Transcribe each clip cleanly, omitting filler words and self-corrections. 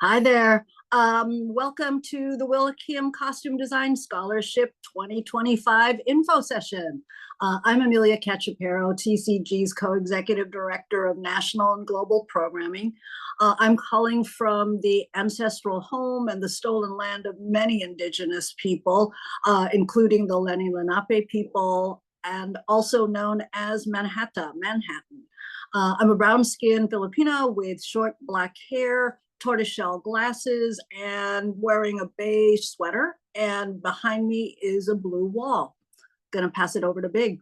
Hi there. Welcome to the Willa Kim Costume Design Scholarship 2025 info session. I'm Amelia Cachapero, TCG's co-executive director of national and global programming. I'm calling from the ancestral home and the stolen land of many indigenous people, including the Lenni Lenape people, and also known as Manhattan. I'm a brown-skinned Filipino with short black hair, tortoiseshell glasses, and wearing a beige sweater. And behind me is a blue wall. Gonna pass it over to Big.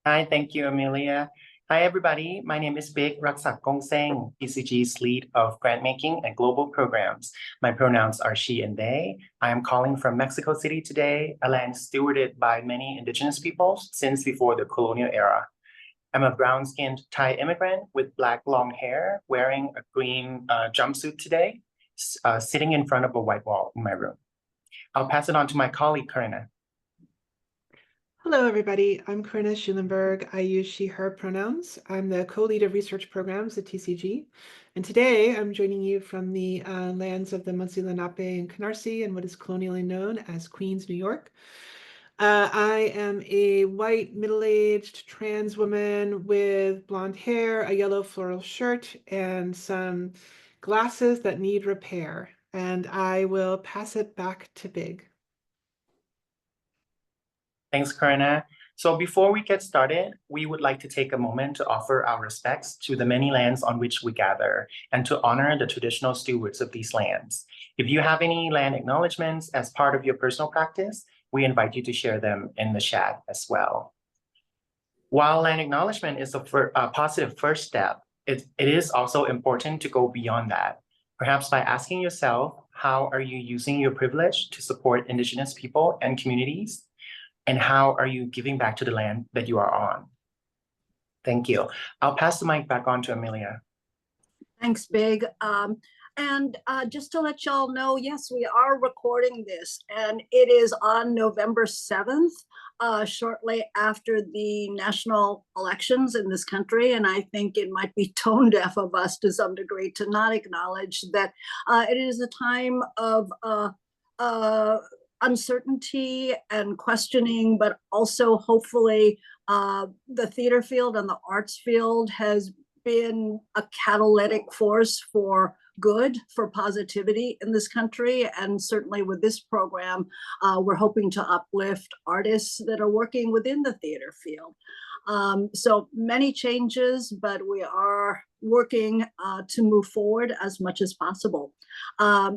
Hi, thank you, Amelia. Hi, everybody. My name is Big Raksak Gongseng, TCG's lead of grantmaking and global programs. My pronouns are she and they. I am calling from Mexico City today, a land stewarded by many indigenous peoples since before the colonial era. I'm a brown-skinned Thai immigrant with black long hair, wearing a green jumpsuit today, sitting in front of a white wall in my room. I'll pass it on to my colleague, Karina. Hello, everybody. I'm Corinna Schulenberg. I use she, her pronouns. I'm the co-lead of research programs at TCG. And today I'm joining you from the lands of the Munsee Lenape and Canarsie and what is colonially known as Queens, New York. I am a white, middle-aged trans woman with blonde hair, a yellow floral shirt, and some glasses that need repair. And I will pass it back to Big. Thanks, Karina. So before we get started, we would like to take a moment to offer our respects to the many lands on which we gather and to honor the traditional stewards of these lands. If you have any land acknowledgements as part of your personal practice, we invite you to share them in the chat as well. While land acknowledgement is a positive first step, it is also important to go beyond that. Perhaps by asking yourself, how are you using your privilege to support Indigenous people and communities? And how are you giving back to the land that you are on? Thank you. I'll pass the mic back on to Amelia. Thanks, Big. Just to let y'all know, yes, we are recording this, and it is on November 7th, shortly after the national elections in this country. And I think it might be tone deaf of us to some degree to not acknowledge that it is a time of uncertainty and questioning, but also hopefully the theater field and the arts field has been a catalytic force for good, for positivity in this country. And certainly with this program, we're hoping to uplift artists that are working within the theater field. So many changes, but we are working to move forward as much as possible.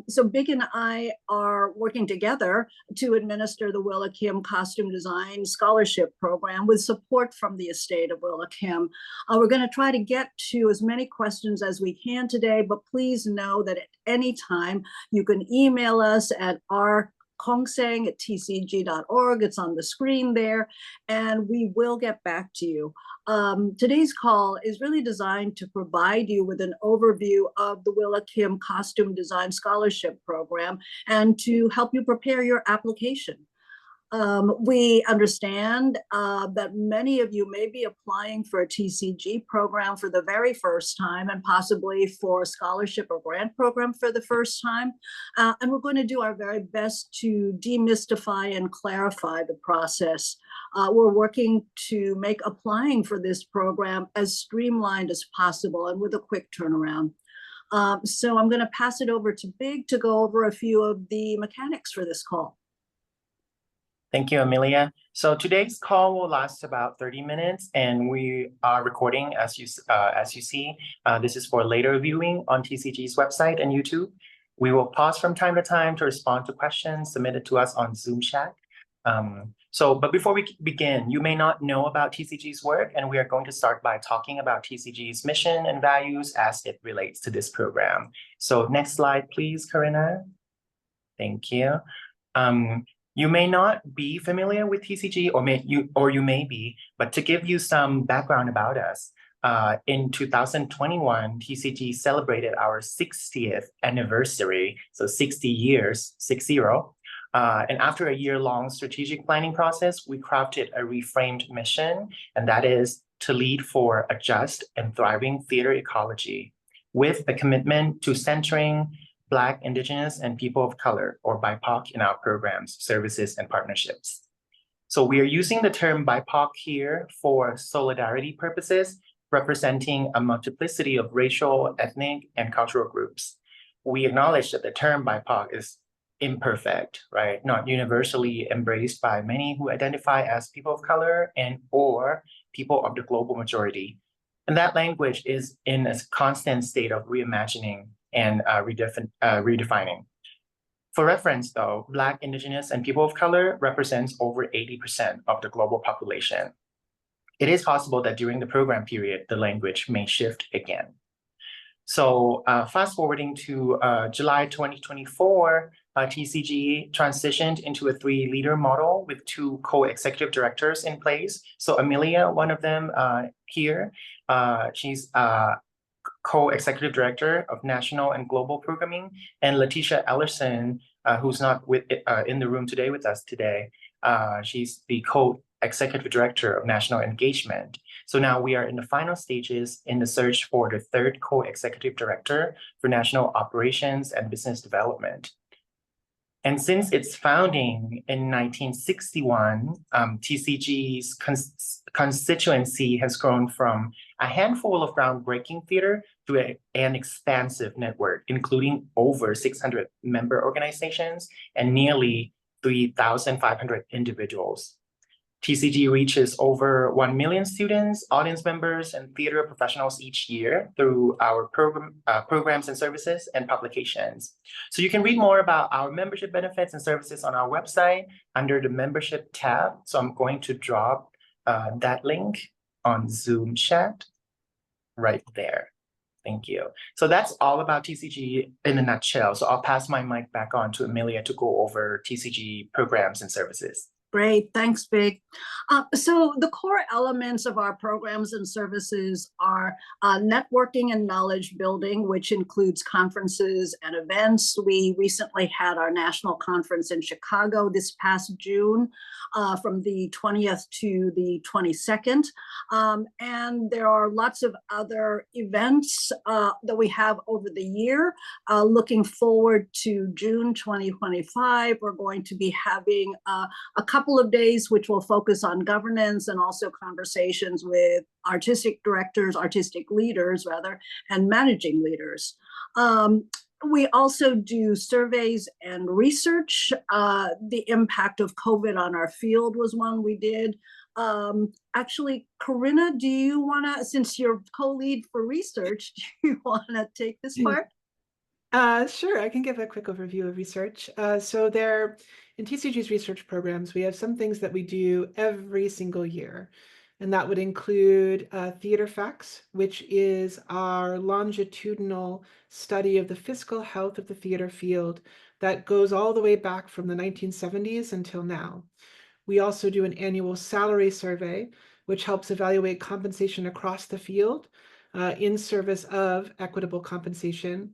So Big and I are working together to administer the Willa Kim Costume Design Scholarship Program with support from the Estate of Willa Kim. We're going to try to get to as many questions as we can today, but please know that at any time you can email us at kongsang@tcg.org. It's on the screen there, and we will get back to you. Today's call is really designed to provide you with an overview of the Willa Kim Costume Design Scholarship Program and to help you prepare your application. We understand that many of you may be applying for a TCG program for the very first time and possibly for a scholarship or grant program for the first time. And we're going to do our very best to demystify and clarify the process. We're working to make applying for this program as streamlined as possible and with a quick turnaround. So I'm going to pass it over to Big to go over a few of the mechanics for this call. Thank you, Amelia. So today's call will last about 30 minutes, and we are recording as you see. This is for later viewing on TCG's website and YouTube. We will pause from time to time to respond to questions submitted to us on Zoom chat. But before we begin, you may not know about TCG's work, and we are going to start by talking about TCG's mission and values as it relates to this program. So next slide, please, Karina. Thank you. You may not be familiar with TCG, or you may be, but to give you some background about us, in 2021, TCG celebrated our 60th anniversary, so 60 years, 60. And after a year-long strategic planning process, we crafted a reframed mission, and that is to lead for a just and thriving theater ecology. with a commitment to centering Black, Indigenous, and people of color, or BIPOC, in our programs, services, and partnerships. So we are using the term BIPOC here for solidarity purposes, representing a multiplicity of racial, ethnic, and cultural groups. We acknowledge that the term BIPOC is imperfect, right? Not universally embraced by many who identify as people of color and or people of the global majority. And that language is in a constant state of reimagining and redefining. For reference, though, Black, Indigenous, and people of color represents over 80% of the global population. It is possible that during the program period, the language may shift again. So fast forwarding to July 2024, TCG transitioned into a 3-leader model with 2 co-executive directors in place. So Amelia, one of them here, she's co-executive director of national and global programming, and Letitia Ellerson, who's not in the room today with us today. She's the co-executive director of national engagement. So now we are in the final stages in the search for the 3rd co-executive director for national operations and business development. And since its founding in 1961, TCG's constituency has grown from a handful of groundbreaking theater to an expansive network, including over 600 member organizations and nearly 3,500 individuals. TCG reaches over 1 million students, audience members, and theater professionals each year through our programs and services and publications. So you can read more about our membership benefits and services on our website under the membership tab. So I'm going to drop that link on Zoom chat right there. Thank you. So that's all about TCG in a nutshell. So I'll pass my mic back on to Amelia to go over TCG programs and services. Great, thanks, Big. So the core elements of our programs and services are networking and knowledge building, which includes conferences and events. We recently had our national conference in Chicago this past June, from the 20th to the 22nd. And there are lots of other events that we have over the year. Looking forward to June 2025, we're going to be having a couple of days which will focus on governance and also conversations with artistic leaders rather, and managing leaders. We also do surveys and research. The impact of COVID on our field was one we did. Actually, Corinna, do you wanna, since you're co-lead for research, do you wanna take this part? Sure, I can give a quick overview of research. So in TCG's research programs, we have some things that we do every single year. And that would include Theater Facts, which is our longitudinal study of the fiscal health of the theater field that goes all the way back from the 1970s until now. We also do an annual salary survey, which helps evaluate compensation across the field in service of equitable compensation.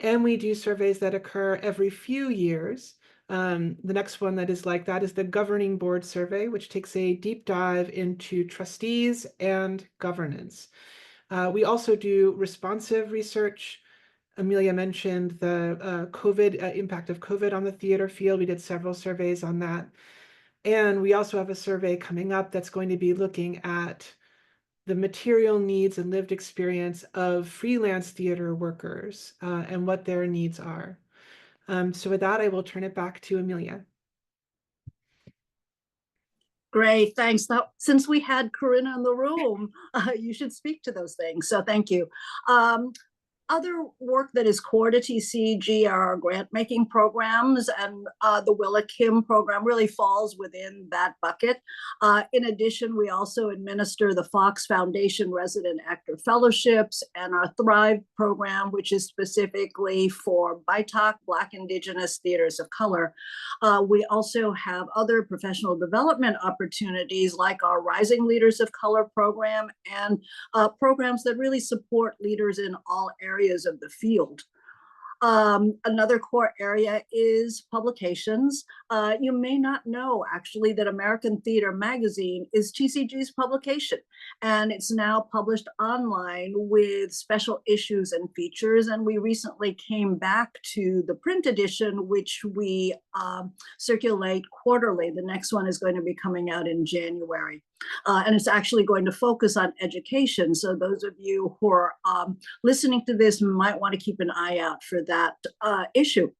And we do surveys that occur every few years. The next one that is like that is the Governing Board Survey, which takes a deep dive into trustees and governance. We also do responsive research. Amelia mentioned the impact of COVID on the theater field. We did several surveys on that. And we also have a survey coming up that's going to be looking at the material needs and lived experience of freelance theater workers and what their needs are. So with that, I will turn it back to Amelia. Great, thanks. Now, since we had Corinna in the room, you should speak to those things, so thank you. Other work that is core to TCG are our grant-making programs, and the Willa Kim program really falls within that bucket. In addition, we also administer the Fox Foundation Resident Actor Fellowships and our Thrive program, which is specifically for BIPOC, Black, Indigenous theaters of color. We also have other professional development opportunities like our Rising Leaders of Color program and programs that really support leaders in all areas of the field. Another core area is publications. You may not know actually that American Theater Magazine is TCG's publication, and it's now published online with special issues and features. And we recently came back to the print edition, which we circulate quarterly. The next one is going to be coming out in January. And it's actually going to focus on education. So those of you who are listening to this might want to keep an eye out for that issue.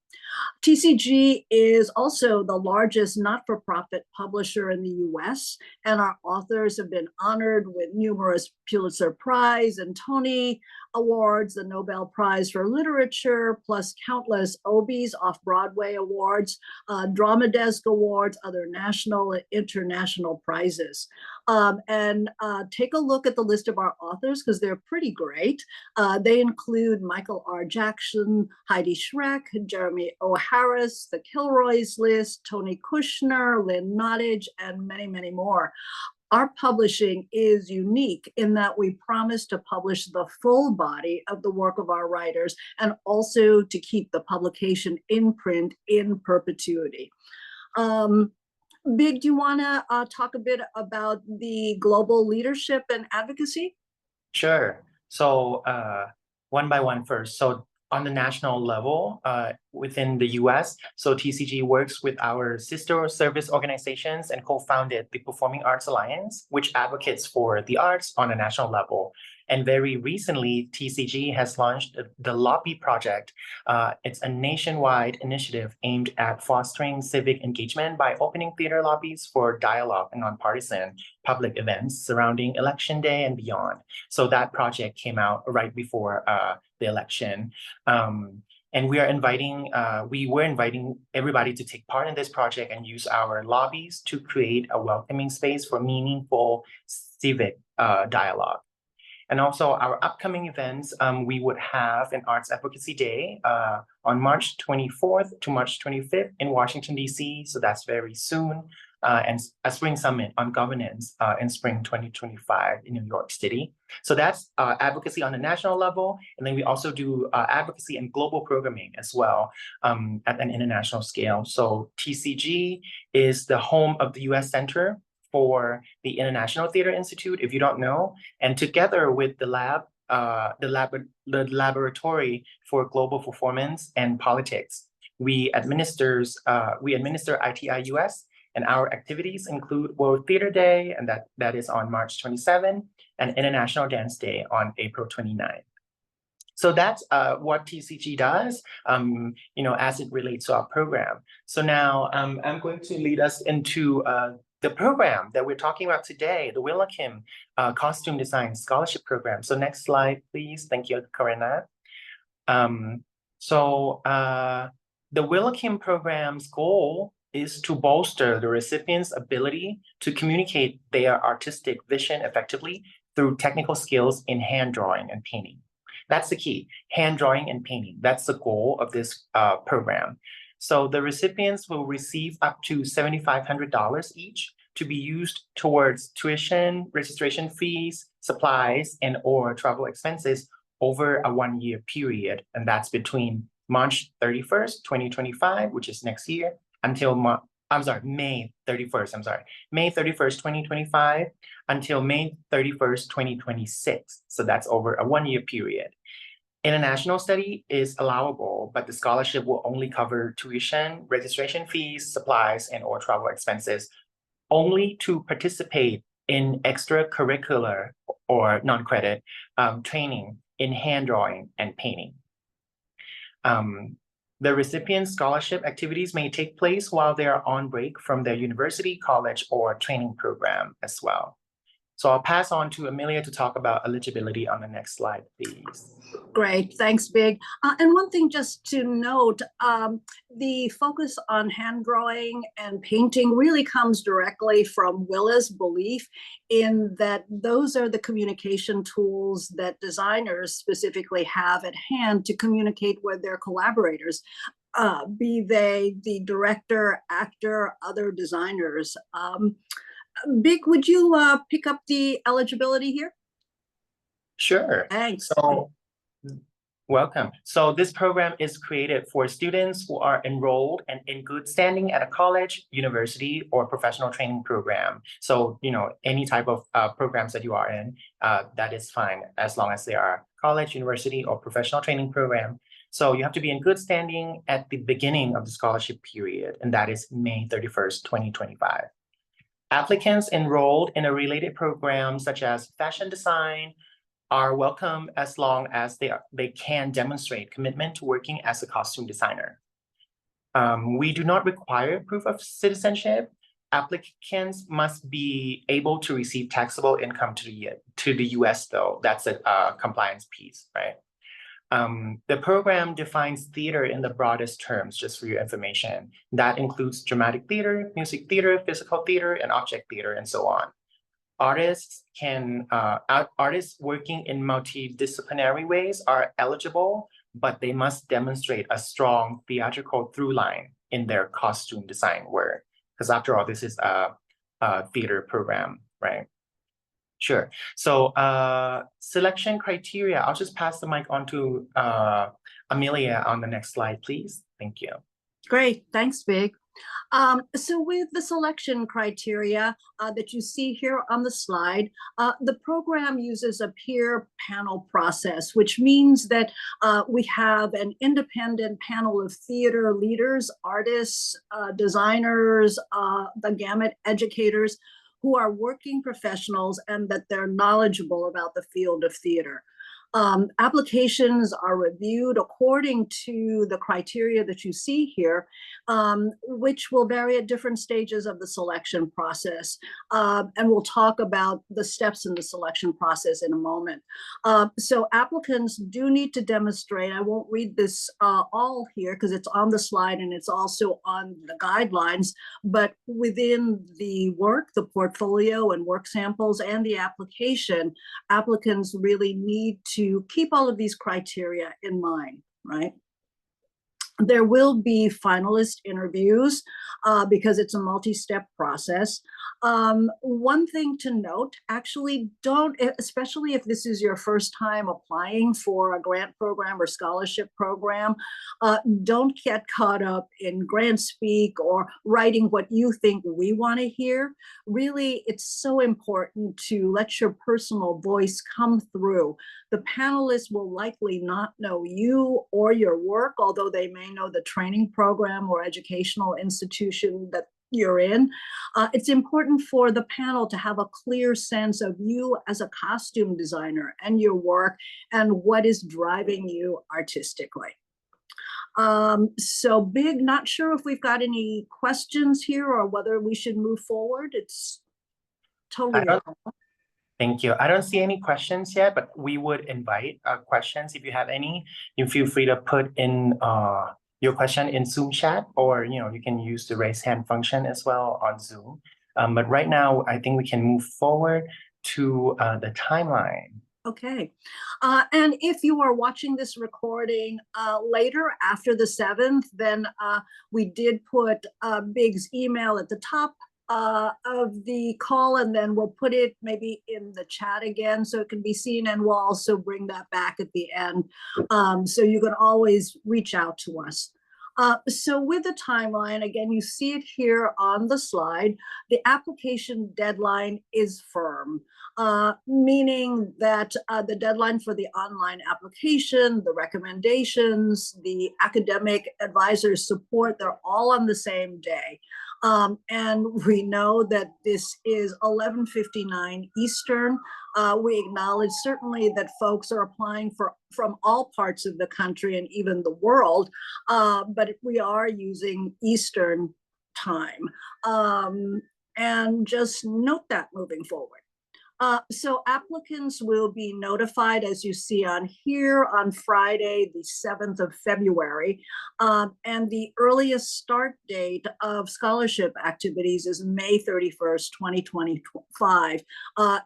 TCG is also the largest not-for-profit publisher in the US, and our authors have been honored with numerous Pulitzer Prize and Tony Awards, the Nobel Prize for Literature, plus countless Obies, Off-Broadway Awards, Drama Desk Awards, other national and international prizes. And take a look at the list of our authors because they're pretty great. They include Michael R. Jackson, Heidi Schreck, Jeremy O. Harris, The Kilroys List, Tony Kushner, Lynn Nottage, and many, many more. Our publishing is unique in that we promise to publish the full body of the work of our writers and also to keep the publication in print in perpetuity. Big, do you want to talk a bit about the global leadership and advocacy? Sure. So one by one first. So on the national level within the US, so TCG works with our sister service organizations and co-founded the Performing Arts Alliance, which advocates for the arts on a national level. And very recently, TCG has launched the Lobby Project. It's a nationwide initiative aimed at fostering civic engagement by opening theater lobbies for dialogue and nonpartisan public events surrounding Election Day and beyond. So that project came out right before the election. And we were inviting everybody to take part in this project and use our lobbies to create a welcoming space for meaningful civic dialogue. And also our upcoming events, we would have an Arts Advocacy Day on March 24th to March 25th in Washington, D.C. So that's very soon. And a Spring Summit on Governance in spring 2025 in New York City. So that's advocacy on a national level. And then we also do advocacy and global programming as well at an international scale. So TCG is the home of the U.S. Center for the International Theater Institute, if you don't know, and together with the Laboratory for Global Performance and Politics, we administer ITI US, and our activities include World Theater Day, and that is on March 27, and International Dance Day on April 29. So that's what TCG does, as it relates to our program. So now I'm going to lead us into the program that we're talking about today, the Willa Kim Costume Design Scholarship Program. So next slide, please. Thank you, Karina. The Willa Kim program's goal is to bolster the recipient's ability to communicate their artistic vision effectively through technical skills in hand drawing and painting. That's the key, hand drawing and painting. That's the goal of this program. So the recipients will receive up to $7,500 each to be used towards tuition, registration fees, supplies, and or travel expenses over a 1-year period. And that's between March 31st, 2025, which is next year, until May 31st, May 31st, 2025, until May 31st, 2026. So that's over a 1-year period. International study is allowable, but the scholarship will only cover tuition, registration fees, supplies, and or travel expenses only to participate in extracurricular or non-credit training in hand drawing and painting. The recipient's scholarship activities may take place while they are on break from their university, college, or training program as well. So I'll pass on to Amelia to talk about eligibility on the next slide, please. Great, thanks, Big. And one thing just to note, the focus on hand drawing and painting really comes directly from Willa's belief in that those are the communication tools that designers specifically have at hand to communicate with their collaborators, be they the director, actor, other designers. Big, would you pick up the eligibility here? Sure. Thanks. So Welcome. So this program is created for students who are enrolled and in good standing at a college, university, or professional training program. So, any type of programs that you are in, that is fine as long as they are college, university, or professional training program. So you have to be in good standing at the beginning of the scholarship period, and that is May 31st, 2025. Applicants enrolled in a related program such as fashion design, are welcome as long as they can demonstrate commitment to working as a costume designer. We do not require proof of citizenship. Applicants must be able to receive taxable income to the US though. That's a compliance piece, right? The program defines theater in the broadest terms, just for your information. That includes dramatic theater, music theater, physical theater, and object theater, and so on. Artists working in multidisciplinary ways are eligible, but they must demonstrate a strong theatrical through line in their costume design work. Because after all, this is a theater program, right? Sure. So selection criteria, I'll just pass the mic on to Amelia on the next slide, please. Thank you. Great, thanks, Vig. So with the selection criteria that you see here on the slide, the program uses a peer panel process, which means that we have an independent panel of theater leaders, artists, designers, the gamut educators who are working professionals and that they're knowledgeable about the field of theater. Applications are reviewed according to the criteria that you see here, which will vary at different stages of the selection process. And we'll talk about the steps in the selection process in a moment. So applicants do need to demonstrate, I won't read this all here because it's on the slide and it's also on the guidelines, but within the work, the portfolio and work samples and the application, applicants really need to keep all of these criteria in mind, right? There will be finalist interviews because it's a multi-step process. One thing to note, actually don't, especially if this is your first time applying for a grant program or scholarship program, don't get caught up in grant speak or writing what you think we want to hear. Really, it's so important to let your personal voice come through. The panelists will likely not know you or your work, although they may know the training program or educational institution that you're in. It's important for the panel to have a clear sense of you as a costume designer and your work and what is driving you artistically. So Big, not sure if we've got any questions here or whether we should move forward. It's totally your call. Thank you. I don't see any questions yet, but we would invite questions. If you have any, you feel free to put in your question in Zoom chat, or you can use the raise hand function as well on Zoom. But right now, I think we can move forward to the timeline. Okay. And if you are watching this recording later after the 7th, then we did put Big's email at the top of the call, and then we'll put it maybe in the chat again so it can be seen, and we'll also bring that back at the end. So you can always reach out to us. So with the timeline, again, you see it here on the slide, the application deadline is firm, meaning that the deadline for the online application, the recommendations, the academic advisors support, they're all on the same day. And we know that this is 11:59 Eastern. We acknowledge certainly that folks are applying from all parts of the country and even the world, but we are using Eastern time. And just note that moving forward. So applicants will be notified, as you see on here, on Friday, the 7th of February. And the earliest start date of scholarship activities is May 31st, 2025.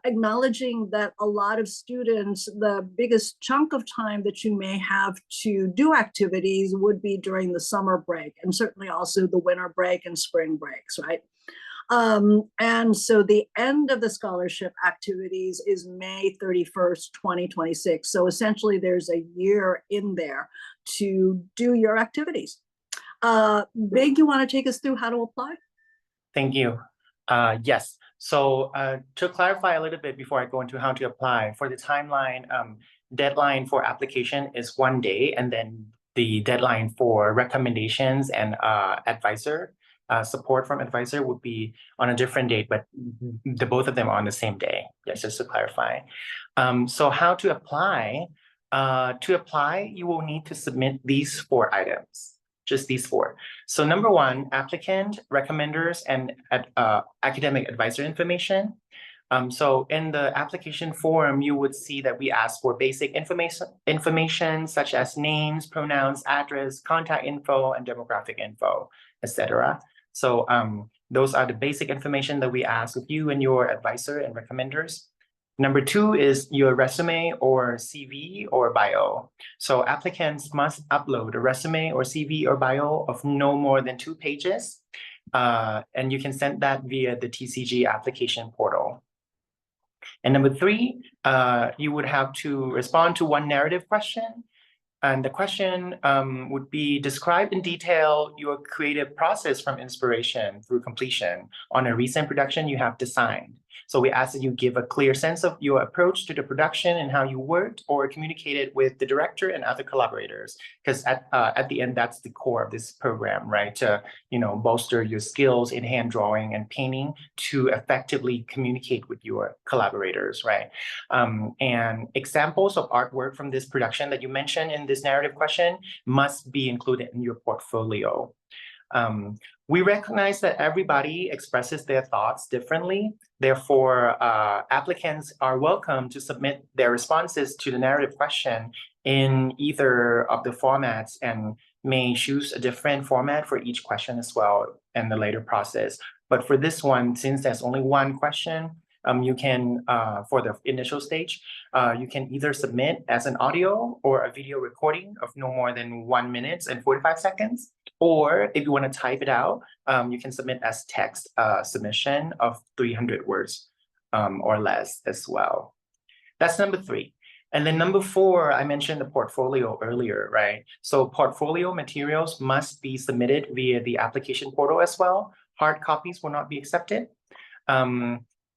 Acknowledging that a lot of students, the biggest chunk of time that you may have to do activities would be during the summer break, and certainly also the winter break and spring breaks, right? And so the end of the scholarship activities is May 31st, 2026. So essentially there's a year in there to do your activities. Big, you want to take us through how to apply? Thank you. Yes. So to clarify a little bit before I go into how to apply, for the timeline, deadline for application is 1 day, and then the deadline for recommendations and advisor support from advisor would be on a different date, but the both of them are on the same day. Yes, just to clarify. So how to apply? To apply, you will need to submit these 4 items. Just these 4. So number 1, applicant, recommenders, and academic advisor information. So in the application form, you would see that we ask for basic information such as names, pronouns, address, contact info, and demographic info, etc. So those are the basic information that we ask of you and your advisor and recommenders. Number 2 is your resume or CV or bio. So applicants must upload a resume or CV or bio of no more than 2 pages. And you can send that via the TCG application portal. And number 3, you would have to respond to 1 narrative question. And the question would be, describe in detail your creative process from inspiration through completion on a recent production you have designed. So we ask that you give a clear sense of your approach to the production and how you worked or communicated with the director and other collaborators. Because at the end, that's the core of this program, right? To bolster your skills in hand drawing and painting to effectively communicate with your collaborators, right? And examples of artwork from this production that you mentioned in this narrative question must be included in your portfolio. We recognize that everybody expresses their thoughts differently. Therefore, applicants are welcome to submit their responses to the narrative question in either of the formats and may choose a different format for each question as well in the later process. But for this one, since there's only 1 question, you can, for the initial stage, you can either submit as an audio or a video recording of no more than 1 minute and 45 seconds. Or if you want to type it out, you can submit as text submission of 300 words or less as well. That's number 3. And then number 4, I mentioned the portfolio earlier, right? So portfolio materials must be submitted via the application portal as well. Hard copies will not be accepted.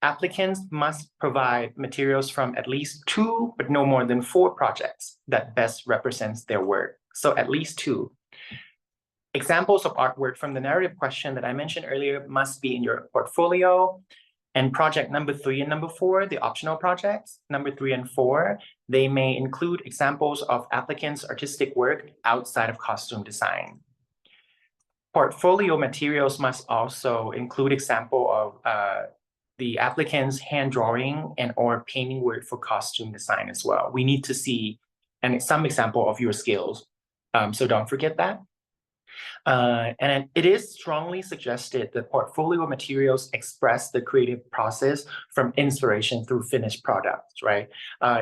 Applicants must provide materials from at least 2, but no more than 4 projects that best represents their work. So at least 2. Examples of artwork from the narrative question that I mentioned earlier must be in your portfolio. And project number 3 and number 4, the optional projects, number 3 and 4, they may include examples of applicants' artistic work outside of costume design. Portfolio materials must also include example of the applicant's hand drawing and or painting work for costume design as well. We need to see some example of your skills. So don't forget that. And it is strongly suggested that portfolio materials express the creative process from inspiration through finished products, right?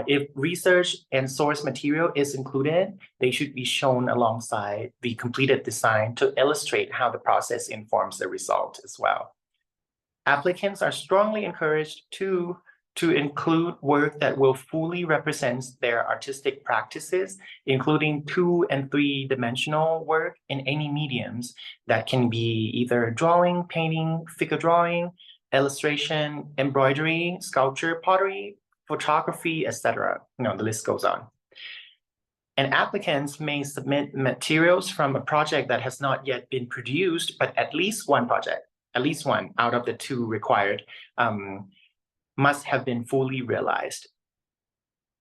If research and source material is included, they should be shown alongside the completed design to illustrate how the process informs the result as well. Applicants are strongly encouraged to include work that will fully represent their artistic practices, including 2- and 3-dimensional work in any mediums that can be either drawing, painting, figure drawing, illustration, embroidery, sculpture, pottery, photography, etc. The list goes on. And applicants may submit materials from a project that has not yet been produced, but at least 1 project, at least 1 out of the 2 required, must have been fully realized.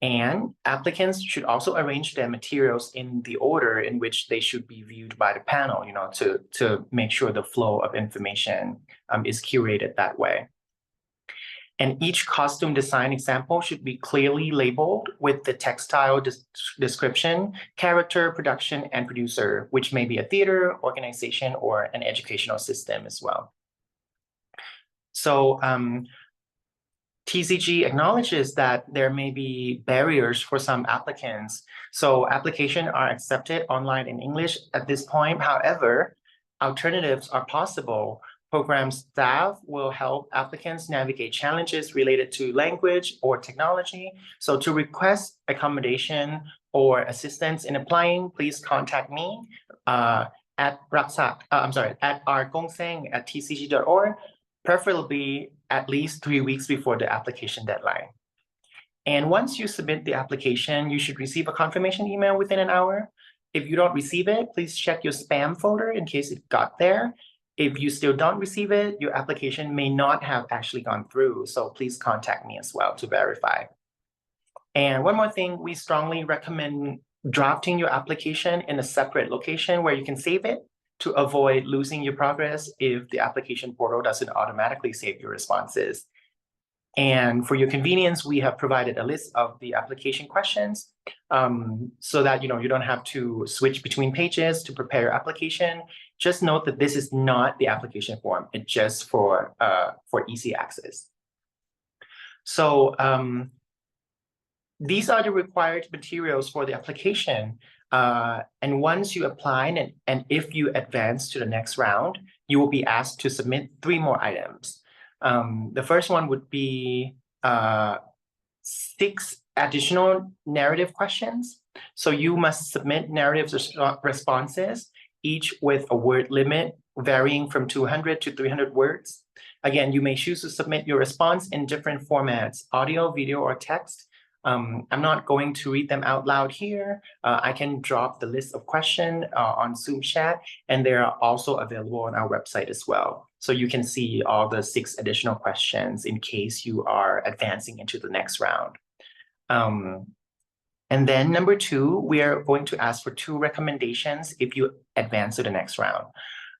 And applicants should also arrange their materials in the order in which they should be viewed by the panel, to make sure the flow of information is curated that way. And each costume design example should be clearly labeled with the textile description, character, production, and producer, which may be a theater, organization, or an educational system as well. So, TCG acknowledges that there may be barriers for some applicants. So applications are accepted online in English at this point. However, alternatives are possible Program staff will help applicants navigate challenges related to language or technology. So to request accommodation or assistance in applying, please contact me at rgongsaeng@tcg.org, preferably at least 3 weeks before the application deadline. And once you submit the application, you should receive a confirmation email within an hour. If you don't receive it, please check your spam folder in case it got there. If you still don't receive it, your application may not have actually gone through. So please contact me as well to verify. And one more thing, we strongly recommend drafting your application in a separate location where you can save it to avoid losing your progress if the application portal doesn't automatically save your responses. And for your convenience, we have provided a list of the application questions so that you don't have to switch between pages to prepare your application. Just note that this is not the application form. It's just for easy access. So these are the required materials for the application. And once you apply and if you advance to the next round, you will be asked to submit 3 more items. The first one would be 6 additional narrative questions. So you must submit narrative responses, each with a word limit varying from 200 to 300 words. Again, you may choose to submit your response in different formats, audio, video, or text. I'm not going to read them out loud here. I can drop the list of questions on Zoom chat, and they are also available on our website as well. So you can see all the 6 additional questions in case you are advancing into the next round. And then number 2, we are going to ask for 2 recommendations if you advance to the next round.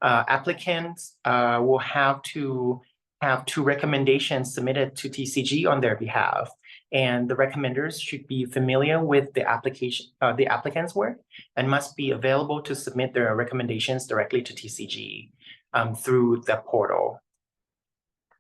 Applicants will have to have 2 recommendations submitted to TCG on their behalf. And the recommenders should be familiar with the applicant's work and must be available to submit their recommendations directly to TCG through the portal.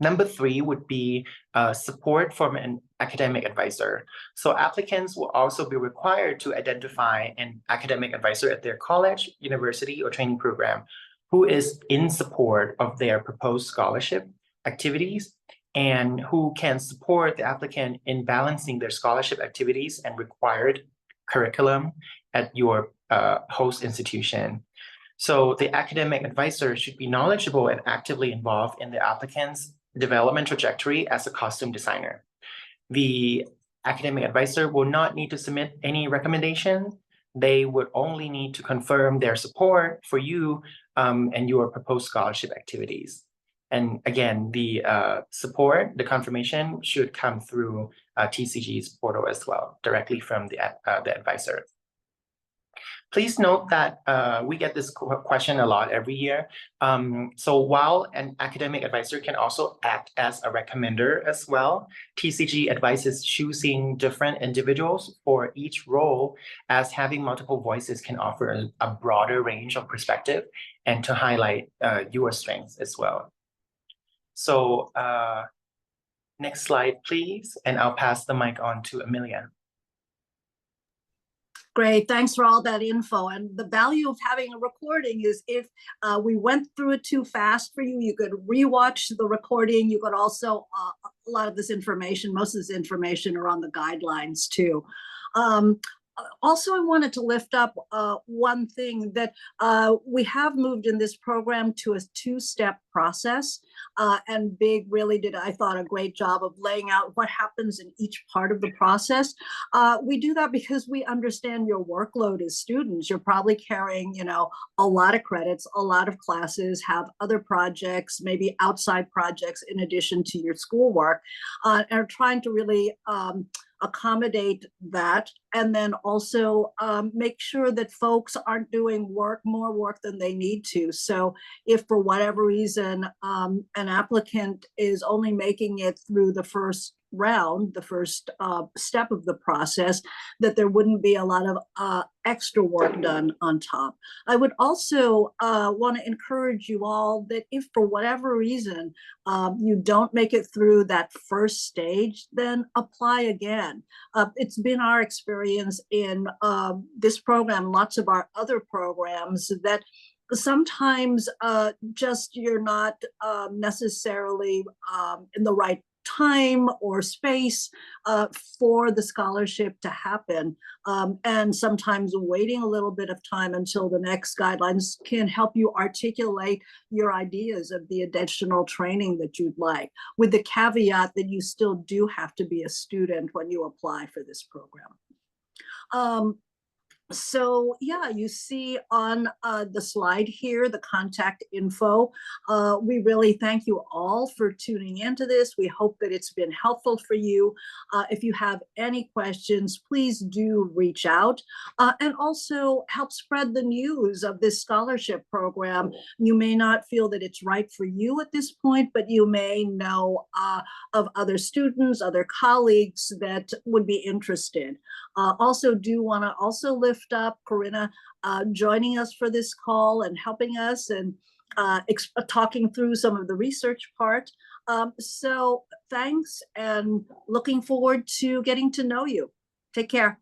Number 3 would be support from an academic advisor. So applicants will also be required to identify an academic advisor at their college, university, or training program who is in support of their proposed scholarship activities and who can support the applicant in balancing their scholarship activities and required curriculum at your host institution. So the academic advisor should be knowledgeable and actively involved in the applicant's development trajectory as a costume designer. The academic advisor will not need to submit any recommendation. They would only need to confirm their support for you and your proposed scholarship activities. And again, the support, the confirmation should come through TCG's portal as well, directly from the advisor. Please note that we get this question a lot every year. So while an academic advisor can also act as a recommender as well, TCG advises choosing different individuals for each role, as having multiple voices can offer a broader range of perspective and to highlight your strengths as well. So next slide, please, and I'll pass the mic on to Amelia. Great, thanks for all that info. And the value of having a recording is if we went through it too fast for you, you could rewatch the recording. You could also, a lot of this information, most of this information are on the guidelines too. Also, I wanted to lift up one thing that we have moved in this program to a 2-step process. And Big really did, I thought, a great job of laying out what happens in each part of the process. We do that because we understand your workload as students. You're probably carrying, a lot of credits, a lot of classes, have other projects, maybe outside projects in addition to your schoolwork, and are trying to really accommodate that, and then also make sure that folks aren't doing more work than they need to. So if for whatever reason an applicant is only making it through the first round, the first step of the process, that there wouldn't be a lot of extra work done on top. I would also want to encourage you all that if for whatever reason you don't make it through that first stage, then apply again. It's been our experience in this program, lots of our other programs, that sometimes just you're not necessarily in the right time or space for the scholarship to happen. And sometimes waiting a little bit of time until the next guidelines can help you articulate your ideas of the additional training that you'd like, with the caveat that you still do have to be a student when you apply for this program. So yeah, you see on the slide here, the contact info. We really thank you all for tuning into this. We hope that it's been helpful for you. If you have any questions, please do reach out and also help spread the news of this scholarship program. You may not feel that it's right for you at this point, but you may know of other students, other colleagues that would be interested. Also do want to also lift up Corinna joining us for this call and helping us and talking through some of the research part. So thanks, and looking forward to getting to know you. Take care.